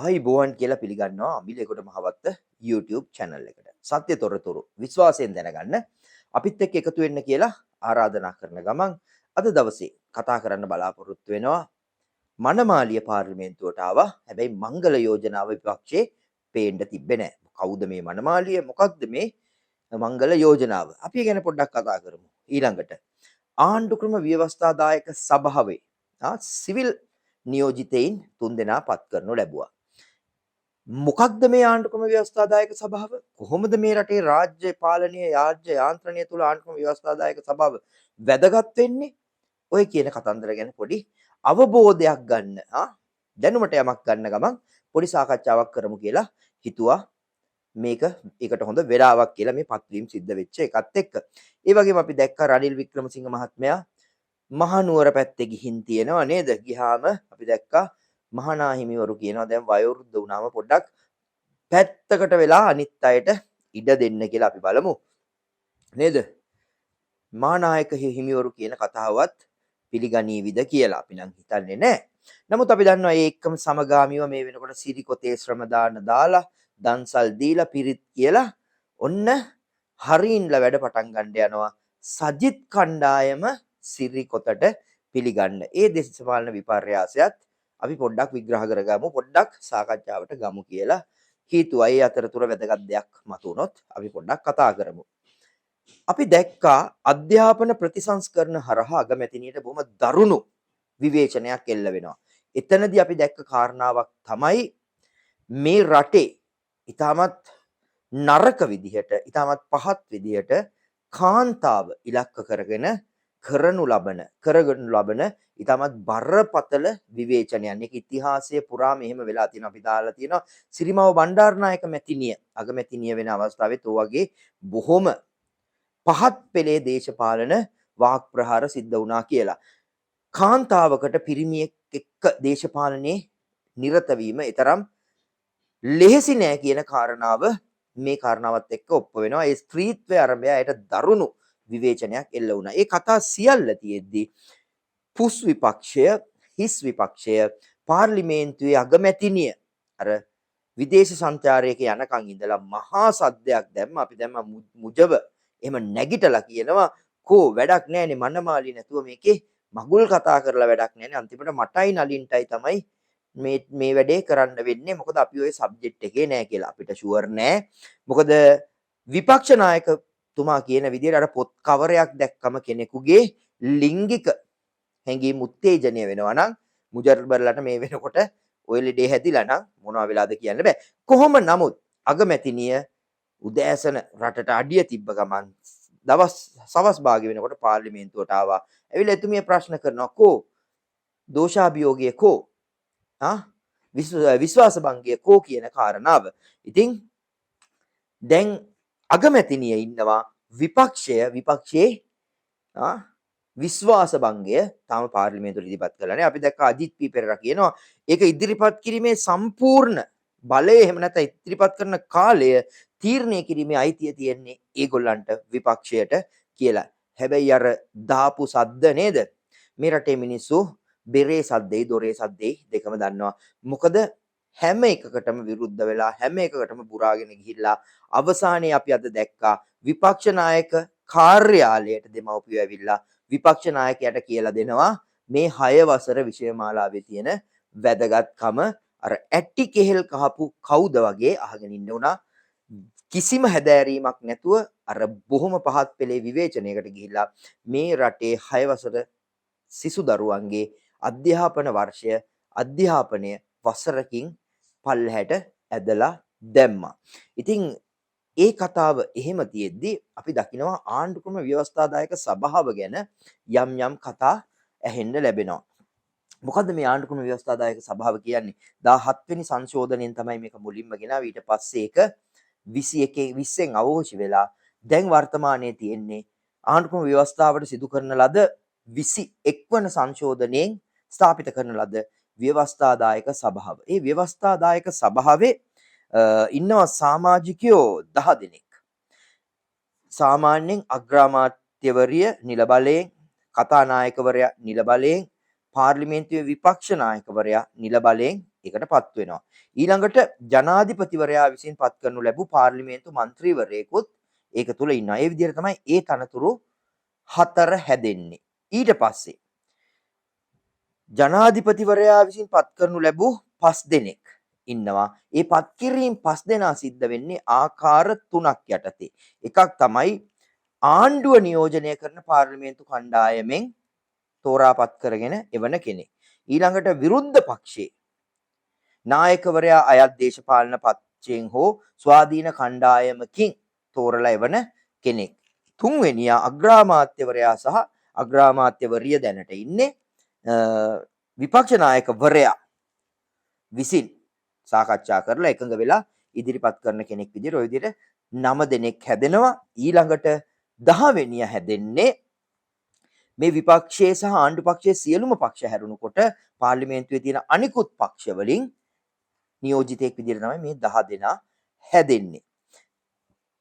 ආයිබෝවන් කියලා පිළිගන්නවා අමිලේකට Mahawatta YouTube channel එකට. සත්‍ය තොරතුරු විශ්වාසයෙන් දැනගන්න අපිත් එක්ක එකතු වෙන්න කියලා ආරාධනා කරන ගමන් අද දවසේ කතා කරන්න බලාපොරොත්තු වෙනවා මනමාලිය පාර්ලිමේන්තුවට ආවා. හැබැයි මංගල යෝජනාව විපක්ෂයේ පේන්න තිබ්බේ නැහැ. කවුද මේ මනමාලිය? මොකක්ද මේ මංගල යෝජනාව? අපි ගැන පොඩ්ඩක් කතා කරමු. ඊළඟට ආණ්ඩු ක්‍රම ව්‍යවස්ථාදායක සභාවේ සිවිල් නියෝජිතයින් 3 දෙනා පත් කරනු ලැබුවා. මොකක්ද මේ ආණ්ඩුක්‍රම ව්‍යවස්ථාදායක සභාව? කොහොමද මේ රටේ රාජ්‍ය පාලනීය රාජ්‍ය යාන්ත්‍රණය තුල ආණ්ඩුක්‍රම ව්‍යවස්ථාදායක සභාව වැදගත් වෙන්නේ? ඔය කියන කතන්දර ගැන පොඩි අවබෝධයක් ගන්න, දැනුමට යමක් ගන්න ගමන් පොඩි සාකච්ඡාවක් කරමු කියලා හිතුවා. මේක ඒකට හොඳ වෙලාවක් කියලා මේ පත්වීම් සිද්ධ වෙච්ච එකත් එක්ක. ඒ වගේම අපි දැක්කා රනිල් වික්‍රමසිංහ මහත්මයා මහනුවර පැත්තේ ගිහින් තියෙනවා නේද? ගියාම අපි දැක්කා මහානා හිමිවරු කියනවා දැන් වයෝවෘද්ධ වුණාම පොඩ්ඩක් පැත්තකට වෙලා අනිත් අයට ඉඩ දෙන්න කියලා අපි බලමු. නේද? මහානායක හිමිවරු කියන කතාවත් පිළිගනීවිද කියලා අපි නම් හිතන්නේ නැහැ. නමුත් අපි දන්නවා මේ එක්කම සමගාමීව මේ වෙනකොට සිරිකොතේ ශ්‍රම දාලා දන්සල් දීලා පිරිත් කියලා ඔන්න හරින්ලා වැඩ පටන් ගන්න යනවා. සජිත් කණ්ඩායම සිරිකොතට පිළිගන්න. ඒ දේශපාලන විපර්යාසයත් අපි පොඩ්ඩක් විග්‍රහ කරගමු, පොඩ්ඩක් සාකච්ඡාවට ගමු කියලා හිතුවා. ඒ අතරතුර වැදගත් දෙයක් මතුනොත් අපි පොඩ්ඩක් කතා කරමු. අපි දැක්කා අධ්‍යාපන ප්‍රතිසංස්කරණ හරහා අගමැතිනියට බොහොම දරුණු විවේචනයක් එල්ල වෙනවා. එතනදී අපි දැක්ක කාරණාවක් තමයි මේ රටේ ඊටමත් නරක විදිහට, ඊටමත් පහත් විදිහට කාන්තාව ඉලක්ක කරගෙන කරනු ලබන ඊටමත් බරපතල විවේචනයන්. ඒක ඉතිහාසයේ පුරාම එහෙම වෙලා තියෙනවා. අපි දාලා තියෙනවා සිරිමාව බණ්ඩාරනායක මැතිණිය අගමැතිනිය වෙන අවස්ථාවෙත් ඔය වගේ බොහොම පහත් පෙළේ දේශපාලන වාක් ප්‍රහාර සිද්ධ වුණා කියලා. කාන්තාවකට පිරිමියෙක් එක්ක දේශපාලනයේ නිරත වීම ඊතරම් ලෙහෙසි නෑ කියන කාරණාව මේ කාරණාවත් එක්ක ඔප්පු වෙනවා. ඒ ස්ත්‍රීත්වයේ ආරම්භයයට දරුණු විවේචනයක් එල්ල වුණා. ඒ කතා සියල්ල තියෙද්දි පුස් විපක්ෂය, හිස් විපක්ෂය පාර්ලිමේන්තුවේ අගමැතිනිය අර විදේශ සංචාරයක යනකන් ඉඳලා මහා සද්දයක් දැම්ම. අපි දැම්ම මුජව එහෙම නැගිටලා කියනවා කෝ වැඩක් නැහැනේ මනමාලි නැතුව මේකේ මගුල් කතා කරලා වැඩක් නැහැනේ. අන්තිමට මටයි නලින්ටයි තමයි මේ වැඩේ කරන්න වෙන්නේ. මොකද අපි ওই සබ්ජෙක්ට් එකේ නැහැ කියලා අපිට ෂුවර් නැහැ. මොකද විපක්ෂ නායකතුමා කියන විදිහට අර පොත් කවරයක් දැක්කම කෙනෙකුගේ ලිංගික හැඟීම් උත්තේජනය වෙනවා නම් මුජර්බර්ලට මේ වෙනකොට ඔය ලෙඩේ හැදිලා නම් මොනවා වෙලාද කියන්න බෑ. කොහොම නමුත් අගමැතිනිය උදෑසන රටට අඩිය තිබ්බ ගමන් සවස් භාගය වෙනකොට පාර්ලිමේන්තුවට ආවා. ඇවිල්ලා එතුමිය ප්‍රශ්න කරනවා කෝ දෝෂාභියෝගය කෝ විශ්වාස භංගය කෝ කියන කාරණාව. ඉතින් දැන් අගමැතිනිය ඉන්නවා විපක්ෂයේ විශ්වාස භංගය තාම පාර්ලිමේන්තුවට ඉදිරිපත් කළා නේ. අපි දැක්ක අජිත් පී පෙරේරා කියනවා ඒක ඉදිරිපත් කිරීමේ සම්පූර්ණ බලය එහෙම නැත්නම් ඉදිරිපත් කරන කාලය තීරණය කිරීමේ අයිතිය තියෙන්නේ ඒගොල්ලන්ට විපක්ෂයට කියලා. හැබැයි අර දාපු සද්ද නේද? මේ රටේ මිනිස්සු බෙරේ සද්දේ දොරේ සද්දේ දෙකම දන්නවා. මොකද හැම එකකටම විරුද්ධ වෙලා හැම එකකටම පුරාගෙන ගිහිල්ලා අවසානයේ අපි අද දැක්කා විපක්ෂ නායක කාර්යාලයට දෙමව්පියෝ ඇවිල්ලා විපක්ෂ නායකයාට කියලා දෙනවා මේ 6 වසර විෂය මාලාවේ තියෙන වැදගත්කම අර ඇටි කෙහෙල් කහපු කවුද වගේ අහගෙන ඉන්න උනා. කිසිම හැදෑරීමක් නැතුව අර බොහොම පහත් පෙළේ විවේචනයකට ගිහිල්ලා මේ රටේ 6 වසර සිසු දරුවන්ගේ අධ්‍යාපන වර්ෂය අධ්‍යාපනය වසරකින් පල්ලහැට ඇදලා දැම්මා. ඉතින් ඒ කතාව එහෙම තියෙද්දි අපි දකිනවා ආණ්ඩුක්‍රම ව්‍යවස්ථාදායක සභාව ගැන යම් කතා ඇහෙන්න ලැබෙනවා. මොකද්ද මේ ආණ්ඩුක්‍රම ව්‍යවස්ථාදායක සභාව කියන්නේ? 17 වෙනි සංශෝධනයෙන් තමයි මේක මුලින්ම ගෙනාවේ. ඊට පස්සේ ඒක 21න් අවෝෂි වෙලා දැන් වර්තමානයේ තියෙන්නේ ආණ්ඩුක්‍රම ව්‍යවස්ථාවට සිදු කරන ලද 21 වන සංශෝධනයෙන් ස්ථාපිත කරන ලද ව්‍යවස්ථාදායක සභාව. ඒ ව්‍යවස්ථාදායක සභාවේ ඉන්නවා සමාජිකයෝ 10 දෙනෙක්. සාමාන්‍යයෙන් අග්‍රාමාත්‍යවරිය නිල බලයෙන්, කතානායකවරයා නිල බලයෙන්, පාර්ලිමේන්තුවේ විපක්ෂ නායකවරයා නිල බලයෙන් ඒකටපත් වෙනවා. ඊළඟට ජනාධිපතිවරයා විසින් පත් කරනු ලැබූ පාර්ලිමේන්තු මන්ත්‍රීවරයෙකුත් ඒක තුල ඉන්නවා. ඒ විදිහට තමයි ඒ තනතුරු 4 හැදෙන්නේ. ඊට පස්සේ ජනාධිපතිවරයා විසින් පත් කරනු ලැබූ 5 දෙනෙක් ඉන්නවා. ඒ පත් කිරීම 5 දෙනා සිද්ධ වෙන්නේ ආකාර 3ක් යටතේ. එකක් තමයි ආණ්ඩුව නියෝජනය කරන පාර්ලිමේන්තු කණ්ඩායමෙන් තෝරාපත් කරගෙන එවන කෙනෙක්. ඊළඟට විරුද්ධ පක්ෂයේ නායකවරයා අයත් දේශපාලන පක්ෂයෙන් හෝ ස්වාධීන කණ්ඩායමකින් තෝරලා එවන කෙනෙක්. තුන්වෙනියා අග්‍රාමාත්‍යවරයා සහ අග්‍රාමාත්‍යවරිය දැනට ඉන්නේ විපක්ෂ නායකවරයා විසින් සාකච්ඡා කරලා එකඟ වෙලා ඉදිරිපත් කරන කෙනෙක් විදිහට ওই විදිහට 9 දෙනෙක් හැදෙනවා. ඊළඟට 10 වෙනියා හැදෙන්නේ මේ විපක්ෂයේ සහ ආණ්ඩු පක්ෂයේ සියලුම පක්ෂ හැරුණුකොට පාර්ලිමේන්තුවේ තියෙන අනිකුත් පක්ෂ වලින් නියෝජිතයෙක් විදිහට තමයි මේ 10 දෙනා හැදෙන්නේ.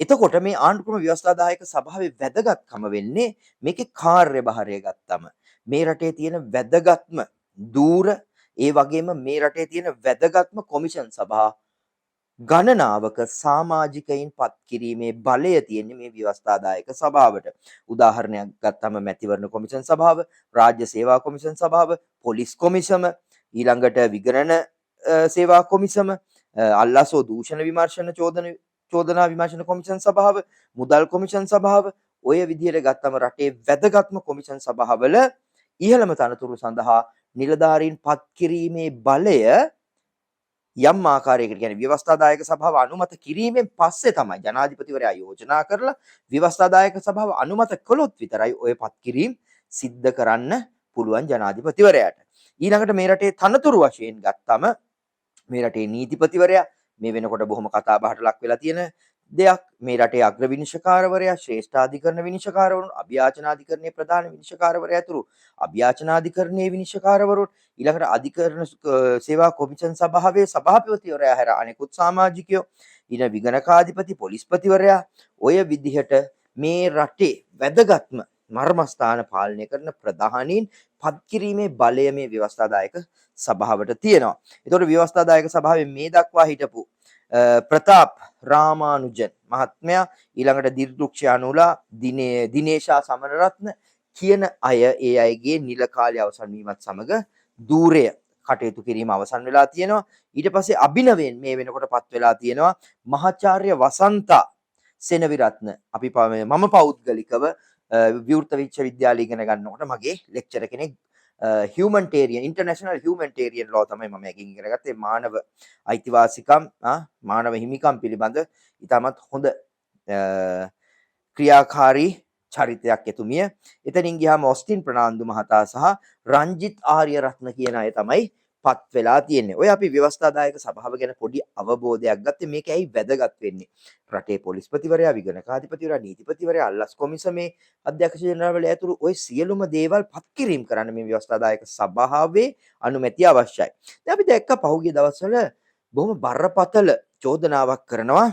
එතකොට මේ ආණ්ඩු ක්‍රම ව්‍යවස්ථාදායක සභාවේ වැදගත්කම වෙන්නේ මේකේ කාර්යභාරය ගත්තම මේ රටේ තියෙන වැදගත්ම දූර ඒ වගේම මේ රටේ තියෙන වැදගත්ම කොමිෂන් සභා ගණනාවක සමාජිකයින් පත් කිරීමේ බලය තියෙන්නේ මේ ව්‍යවස්ථාදායක සභාවට. උදාහරණයක් ගත්තම මැතිවරණ කොමිෂන් සභාව, රාජ්‍ය සේවා කොමිෂන් සභාව, පොලිස් කොමිසම, ඊළඟට විගණන සේවා කොමිසම, අල්ලාසෝ දූෂණ විමර්ශන චෝදනා විමර්ශන කොමිෂන් සභාව, මුදල් කොමිෂන් සභාව, ඔය විදිහට ගත්තම රටේ වැදගත්ම කොමිෂන් සභාවල ඉහළම තනතුරු සඳහා නිලධාරීන් පත් කිරීමේ බලය යම් ආකාරයකට කියන්නේ ව්‍යවස්ථාදායක සභාව අනුමත කිරීමෙන් පස්සේ තමයි ජනාධිපතිවරයා යෝජනා කරලා ව්‍යවස්ථාදායක සභාව අනුමත කළොත් විතරයි ඔය පත් කිරීම සිද්ධ කරන්න පුළුවන් ජනාධිපතිවරයාට. ඊළඟට මේ රටේ තනතුරු වශයෙන් ගත්තම මේ රටේ නීතිපතිවරයා මේ වෙනකොට බොහොම කතා බහට ලක් වෙලා තියෙන දෙයක්. මේ රටේ අග්‍ර විනිශ්චයකාරවරයා, ශ්‍රේෂ්ඨාධිකරණ විනිශ්චයකාරවරුන්, අභියාචනාධිකරණයේ ප්‍රධාන විනිශ්චයකාරවරයා ඇතුළු අභියාචනාධිකරණයේ විනිශ්චයකාරවරුන්, ඊළඟට අධිකරණ සේවා කොමිෂන් සභාවේ සභාපතිවරයා හැර අනෙකුත් සමාජිකයෝ, ඊළඟ විගණකාධිපති, පොලිස්පතිවරයා ඔය විදිහට මේ රටේ වැදගත්ම මර්මස්ථාන පාලනය කරන ප්‍රධානීන් පත් කිරීමේ බලය මේ ව්‍යවස්ථාදායක සභාවට තියෙනවා. ඒතකොට ව්‍යවස්ථාදායක සභාවේ මේ දක්වා හිටපු ප්‍රතාප් රාමානුජන් මහත්මයා, ඊළඟට දිර්දුක්ෂ අනුලා, දිනේෂා සමරරත්න කියන අය ඒ අයගේ නිල කාලය අවසන් වීමත් සමග ධූරය කටයුතු කිරීම අවසන් වෙලා තියෙනවා. ඊට පස්සේ අභිනවයෙන් මේ වෙනකොට පත් වෙලා තියෙනවා මහාචාර්ය වසන්තා සෙනවිරත්න. මම පෞද්ගලිකව විවෘත විශ්වවිද්‍යාලය ඉගෙන ගන්නකොට මගේ ලෙක්චර් කෙනෙක් humanitarian international humanitarian law තමයි මම එකකින් ඉගෙන ගත්තේ. මානව අයිතිවාසිකම් මානව හිමිකම් පිළිබඳ ඉතාමත් හොඳ ක්‍රියාකාරී චරිතයක් එතුමිය. එතනින් ගියාම ඔස්ටින් ප්‍රනාන්දු මහතා සහ රංජිත් ආර්යරත්න කියන අය තමයි පත් වෙලා තියෙන්නේ. ඔය අපි ව්‍යවස්ථාදායක සභාව ගැන පොඩි අවබෝධයක් ගත්තේ. මේක ඇයි වැදගත් වෙන්නේ? රටේ පොලිස්පතිවරයා, විගණකාධිපතිවරයා, නීතිපතිවරයා, අල්ලස් කොමිසමේ අධ්‍යක්ෂ ජනරාල්වල ඇතුළු ওই සියලුම දේවල් පත් කිරීම කරන්න මේ ව්‍යවස්ථාදායක සභාවේ අනුමැතිය අවශ්‍යයි. දැන් අපි දැක්ක පහුගිය දවස්වල බොහොම බරපතල චෝදනාවක් කරනවා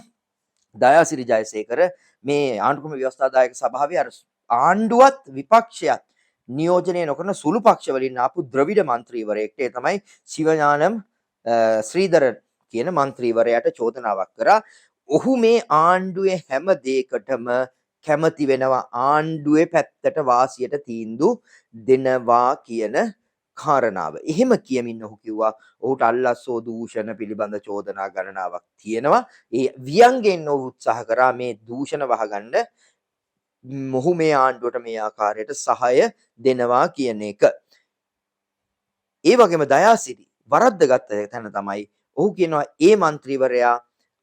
දයාසිරි ජයසේකර මේ ආණ්ඩුක්‍රම ව්‍යවස්ථාදායක සභාවේ අර ආණ්ඩුවත් විපක්ෂයත් නියෝජනය නොකරන සුළු පක්ෂ වලින් ආපු ද්‍රවිඩ මන්ත්‍රීවරයෙක්ට ඒ තමයි ශිවඥානම් ශ්‍රීධරන් කියන මන්ත්‍රීවරයාට චෝදනාවක් කරා. ඔහු මේ ආණ්ඩුවේ හැම දෙයකටම කැමති වෙනවා, ආණ්ඩුවේ පැත්තට වාසියට තීන්දුව දෙනවා කියන කාරණාව. එහෙම කියමින් ඔහු කිව්වා ඔහුට අල්ලස්සෝ දූෂණ පිළිබඳ චෝදනා ගණනාවක් තියෙනවා. ඒ ව්‍යංගයෙන් ඔහු උත්සාහ කරා මේ දූෂණ වහගන්න මොහු මේ ආණ්ඩුවට මේ ආකාරයට සහාය දෙනවා කියන එක. ඒ වගේම දයාසිරි වරද්දගත් තැන තමයි ඔහු කියනවා ඒ මන්ත්‍රීවරයා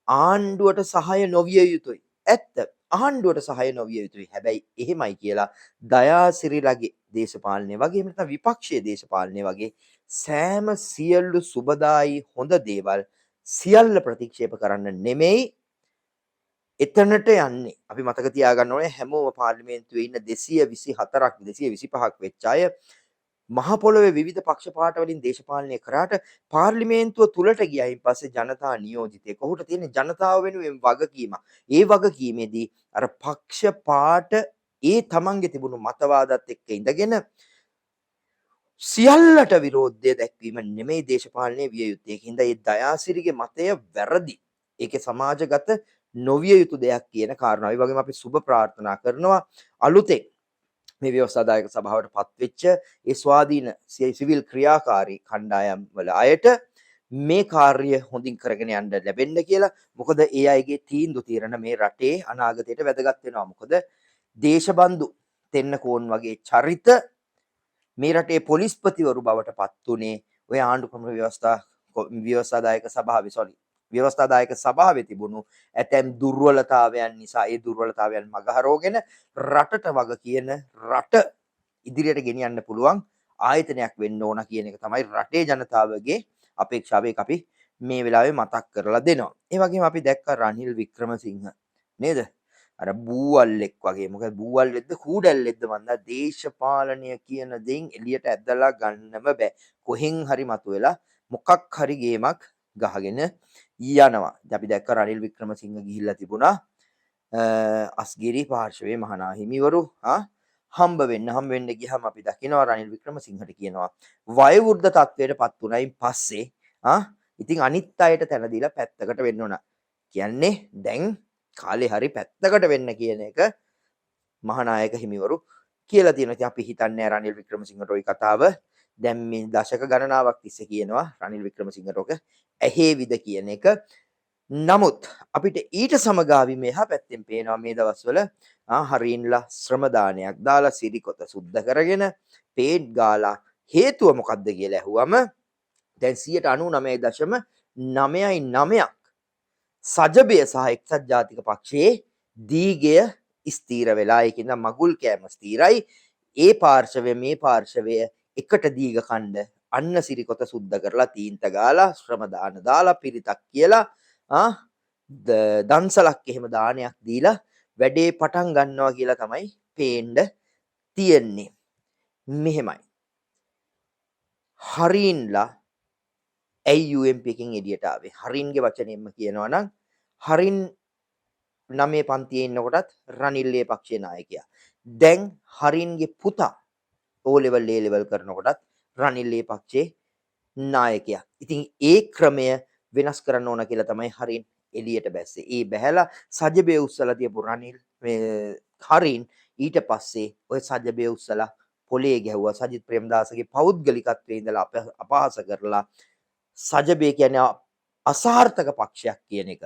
ආණ්ඩුවට සහාය නොවිය යුතුයි. ඇත්ත, ආණ්ඩුවට සහාය නොවිය යුතුයි. හැබැයි එහෙමයි කියලා දයාසිරිලගේ දේශපාලනය වගේ නැත්නම් විපක්ෂයේ දේශපාලනය වගේ සෑම සියලු සුබදායි හොඳ දේවල් සියල්ල ප්‍රතික්ෂේප කරන්න නෙමෙයි එතනට යන්නේ. අපි මතක තියාගන්න ඕනේ හැමෝම පාර්ලිමේන්තුවේ ඉන්න 224ක් 225ක් වෙච්ච අය මහ පොළොවේ විවිධ පක්ෂපාත වලින් දේශපාලනය කරාට පාර්ලිමේන්තුව තුලට ගියයින් පස්සේ ජනතා නියෝජිතයෙක්. ඔහුට තියෙන ජනතාව වෙනුවෙන් වගකීම. ඒ වගකීමේදී අර පක්ෂපාත ඒ තමන්ගේ තිබුණු මතවාදත් එක්ක ඉඳගෙන සියල්ලට විරෝධය දැක්වීම නෙමෙයි දේශපාලනයේ විය යුත්තේ. ඒකින්ද මේ දයාසිරිගේ මතය වැරදි. ඒකේ සමාජගත නොවිය යුතු දෙයක් කියන කාරණාව. ඒ වගේම අපි සුබ ප්‍රාර්ථනා කරනවා අලුතෙන් මේ ව්‍යවස්ථාදායක සභාවට පත්වෙච්ච ඒ ස්වාධීන සිවිල් ක්‍රියාකාරී කණ්ඩායම් වල අයට මේ කාර්ය හොඳින් කරගෙන යන්න ලැබෙන්න කියලා. මොකද ඒ අයගේ තීන්දුව తీරන මේ රටේ අනාගතයට වැදගත් වෙනවා. මොකද දේශබන්දු තෙන්නකෝන් වගේ චරිත මේ රටේ පොලිස්පතිවරු බවට පත් උනේ ඔය ආණ්ඩු ක්‍රම ව්‍යවස්ථාදායක සභාවේ තිබුණු ඇතැම් දුර්වලතාවයන් නිසා ඒ දුර්වලතාවයන් මගහරවගෙන රටට වග කියන රට ඉදිරියට ගෙනියන්න පුළුවන් ආයතනයක් වෙන්න ඕන කියන එක තමයි රටේ ජනතාවගේ අපේක්ෂාව. ඒක අපි මේ වෙලාවේ මතක් කරලා දෙනවා. ඒ වගේම අපි දැක්ක රනිල් වික්‍රමසිංහ නේද? අර බූවල්ලෙක් වගේ. මොකද බූවල්ලෙක්ද කූඩැල්ලෙක්ද මන්ද දේශපාලනය කියන දෙයින් එළියට ඇදලා ගන්නම බෑ. කොහෙන් හරි මතුවෙලා මොකක් හරි ගේමක් ගහගෙන යනවා. අපි දැක්ක රනිල් වික්‍රමසිංහ ගිහිල්ලා තිබුණා අස්ගිරි පාර්ශවයේ මහනාහිමිවරු හම්බ වෙන්න ගියහම අපි දකිනවා රනිල් වික්‍රමසිංහට කියනවා වයෝවෘද්ධ තත්වයට පත් වුණයින් පස්සේ ඉතින් අනිත් අයට තැන දීලා පැත්තකට වෙන්න ඕන. කියන්නේ දැන් කාලේ හරි පැත්තකට වෙන්න කියන එක මහානායක හිමිවරු කියලා තියෙනවා. ඉතින් අපි හිතන්නේ රනිල් වික්‍රමසිංහට ওই කතාව දැන් මේ දශක ගණනාවක් තිස්සේ කියනවා රනිල් වික්‍රමසිංහට ඔක ඇහේවිද කියන එක. නමුත් අපිට ඊට සමගාමි මෙහා පැත්තෙන් පේනවා මේ දවස්වල හරින්ලා ශ්‍රම දානයක් දාලා සිරිකොත සුද්ධ කරගෙන පේට් ගාලා හේතුව මොකද්ද කියලා ඇහුවම දැන් 99.99ක් සජබය සහ එක්සත් ජාතික පක්ෂයේ දීගය ස්ථීර වෙලා. ඒකින්ද මගුල් කෑම ස්ථීරයි. ඒ පාර්ශවය මේ පාර්ශවය එකට දීග කණ්ඩ අන්න සිරිකොත සුද්ධ කරලා තීන්ත ගාලා ශ්‍රම දාන දාලා පිරිතක් කියලා දන්සලක් එහෙම දානයක් දීලා වැඩේ පටන් ගන්නවා කියලා තමයි පේන්න තියෙන්නේ. මෙහෙමයි. හරින්ලා ඇයි UMP එකෙන් එළියට ආවේ? හරින්ගේ වචනෙන්ම කියනවා නම් හරින් 9 පන්තියේ ඉන්නකොටත් රනිල්ගේ පක්ෂයේ නායකයා. දැන් හරින්ගේ පුතා O level A level කරනකොටත් රනිල්ගේ පක්ෂයේ නායකයා. ඉතින් ඒ ක්‍රමය වෙනස් කරන්න ඕන කියලා තමයි හරින් එළියට බැස්සේ. ඒ බැහැලා සජබේ උස්සලා තියපු රනිල් හරින් ඊට පස්සේ ඔය සජබේ උස්සලා පොලේ ගැහුවා. සජිත් ප්‍රේමදාසගේ පෞද්ගලිකත්වයේ ඉඳලා අපහාස කරලා සජබේ කියන්නේ අසාර්ථක පක්ෂයක් කියන එක.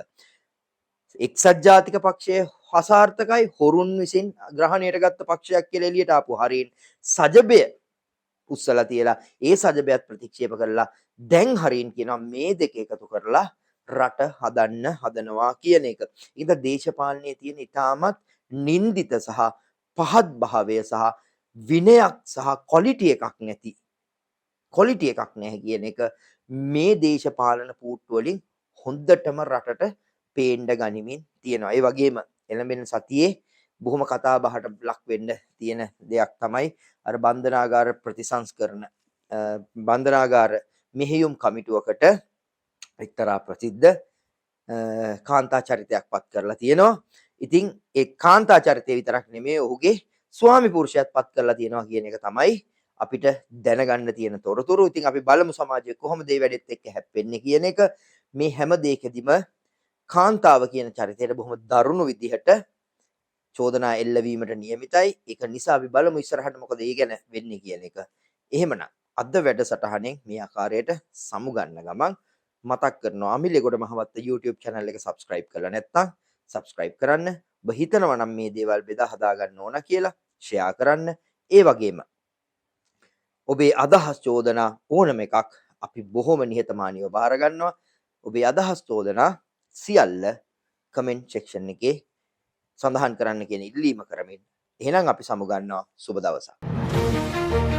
එක්සත් ජාතික පක්ෂය අසාර්ථකයි, හොරුන් විසින් ග්‍රහණයට ගත්ත පක්ෂයක් කියලා එළියට ආපු හරින් සජබය උස්සලා තියලා ඒ සජබයත් ප්‍රතික්ෂේප කරලා දැන් හරින් කියනවා මේ දෙක එකතු කරලා රට හදන්න හදනවා කියන එක. ඉතින් දේශපාලනයේ තියෙන ඉතාමත් නින්දිත සහ පහත් භාවය සහ විනයක් සහ ක්වොලිටි එකක් නැහැ කියන එක මේ දේශපාලන පුට්ටු වලින් හොඳටම රටට පේන්න ගනිමින් තියෙනවා. ඒ වගේම එළඹෙන සතියේ බොහොම කතා බහට ලක් වෙන්න තියෙන දෙයක් තමයි අර බන්ධනාගාර ප්‍රතිසංස්කරණ බන්ධනාගාර මෙහෙයුම් කමිටුවකට එක්තරා ප්‍රසිද්ධ කාන්තා චරිතයක් පත් කරලා තියෙනවා. ඉතින් ඒ කාන්තා චරිතය විතරක් නෙමෙයි ඔහුගේ ස්වාමි පුරුෂයත් පත් කරලා තියෙනවා කියන එක තමයි අපිට දැනගන්න තියෙන තොරතුරු. ඉතින් අපි බලමු සමාජයේ කොහොමද මේ වැඩෙත් එක්ක හැප්පෙන්නේ කියන එක. මේ හැම දෙයකදීම කාන්තාව කියන චරිතයට බොහොම දරුණු විදිහට චෝදනා එල්ලවීමට නියමිතයි. ඒක නිසා අපි බලමු ඉස්සරහට මොකද ඒ ගැන වෙන්නේ කියන එක. එහෙමනම් අද වැඩසටහනෙන් මේ ආකාරයට සමුගන්න ගමන් මතක් කරනවා අමිලේගොඩ මහවත්ත YouTube channel එක subscribe කරලා නැත්නම් subscribe කරන්න. ඔබ හිතනවා නම් මේ දේවල් බෙදා හදා ගන්න ඕන කියලා share කරන්න. ඒ වගේම ඔබේ අදහස් චෝදනා ඕනම එකක් අපි බොහොම නිහතමානීව බාර ගන්නවා. ඔබේ අදහස් චෝදනා සියල්ල comment section එකේ සඳහන් කරන්න කියන ඉල්ලීම කරමින් එහෙනම් අපි සමුගන්නවා. සුබ දවසක්.